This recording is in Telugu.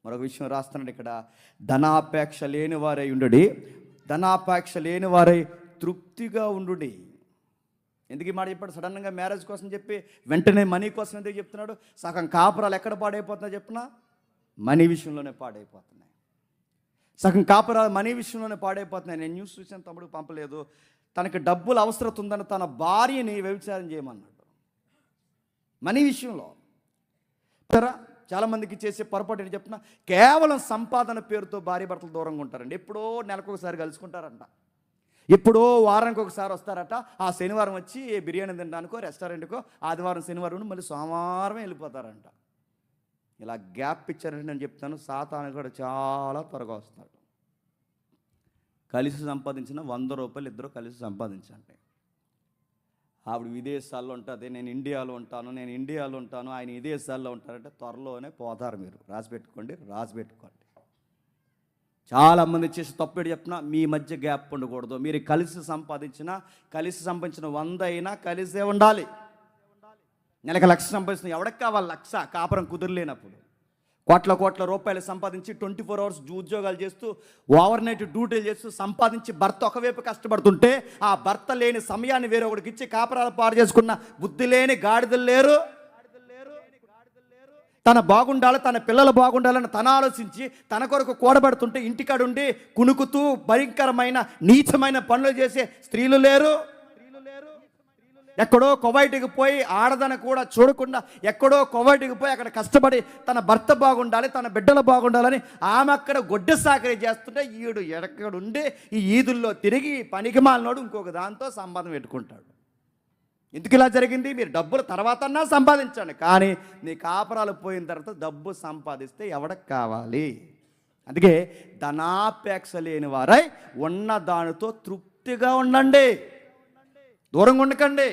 మరొక విషయం రాస్తున్నాడు ఇక్కడ, ధనాపేక్ష లేని వారై ఉండుడి, ధనాపేక్ష లేని వారై తృప్తిగా ఉండుడి. ఎందుకు ఈ మాట చెప్పాడు? సడన్గా మ్యారేజ్ కోసం చెప్పి వెంటనే మనీ కోసం ఎందుకు చెప్తున్నాడు? సగం కాపురాలు ఎక్కడ పాడైపోతున్నాయి చెప్పినా? మనీ విషయంలోనే పాడైపోతున్నాయి. సగం కాపురాలు మనీ విషయంలోనే పాడైపోతున్నాయి. నేను న్యూస్ చూసాను, తమ్ముడు పంపలేదు. తనకి డబ్బులు అవసరం ఉందని తన భార్యని వ్యభిచారం చేయమన్నాడు మనీ విషయంలో. చాలామందికి చేసే పొరపాటు ఏంటి చెప్పిన, కేవలం సంపాదన పేరుతో భార్య భర్తలు దూరంగా ఉంటారండి. ఎప్పుడో నెలకొకసారి కలుసుకుంటారంట, ఎప్పుడో వారానికి ఒకసారి వస్తారట. ఆ శనివారం వచ్చి బిర్యానీ తినడానికో రెస్టారెంట్కో, ఆదివారం శనివారం ఉండి మళ్ళీ సోమవారం వెళ్ళిపోతారంట. ఇలా గ్యాప్ ఇచ్చారంటే నేను చెప్తాను, సాతాను కూడా చాలా త్వరగా వస్తాడు. కలిసి సంపాదించిన 100 రూపాయలు ఇద్దరు కలిసి సంపాదించండి. ఆవిడ విదేశాల్లో ఉంటుంది, నేను ఇండియాలో ఉంటాను, ఆయన విదేశాల్లో ఉంటారంటే త్వరలోనే పోతారు. మీరు రాసిపెట్టుకోండి. చాలామంది చేసి తప్పేడు చెప్పిన, మీ మధ్య గ్యాప్ ఉండకూడదు. మీరు కలిసి సంపాదించిన 100 అయినా కలిసే ఉండాలి. నెలకు 1,00,000 సంపాదిస్తున్న ఎవరికి కావాలి 1,00,000? కాపురం కుదరలేనప్పుడు కోట్ల రూపాయలు సంపాదించి 24 అవర్స్ ఉద్యోగాలు చేస్తూ ఓవర్ నైట్ డ్యూటీలు చేస్తూ సంపాదించి భర్త ఒకవైపు కష్టపడుతుంటే, ఆ భర్త లేని సమయాన్ని వేరే ఒకటికి ఇచ్చి కాపురాలు పాడు చేసుకున్న బుద్ధి లేని గాడిదలు లేరు. తన బాగుండాలి, తన పిల్లలు బాగుండాలని తన ఆలోచించి తన కొరకు కూడబడుతుంటే ఇంటికాడుండి కునుకుతూ భయంకరమైన నీచమైన పనులు చేసే స్త్రీలు లేరు. ఎక్కడో కువైట్కి పోయి ఆడదని కూడా చూడకుండా ఎక్కడో కువైట్కి పోయి అక్కడ కష్టపడి తన భర్త బాగుండాలి, తన బిడ్డలు బాగుండాలని ఆమె అక్కడ గొడ్డు సాకరీ చేస్తుంటే ఈడు ఎక్కడుండి ఈ ఈదుల్లో తిరిగి పనికి మాలినోడు ఇంకొక దాంతో సంబంధం పెట్టుకుంటాడు. ఎందుకు ఇలా జరిగింది? మీరు డబ్బులు తర్వాతన్నా సంపాదించండి, కానీ నీ కాపురాలు పోయిన తర్వాత డబ్బు సంపాదిస్తే ఎవడకు కావాలి? అందుకే ధనాపేక్ష లేని వారై ఉన్న దానితో తృప్తిగా ఉండండి, దూరంగా ఉండకండి.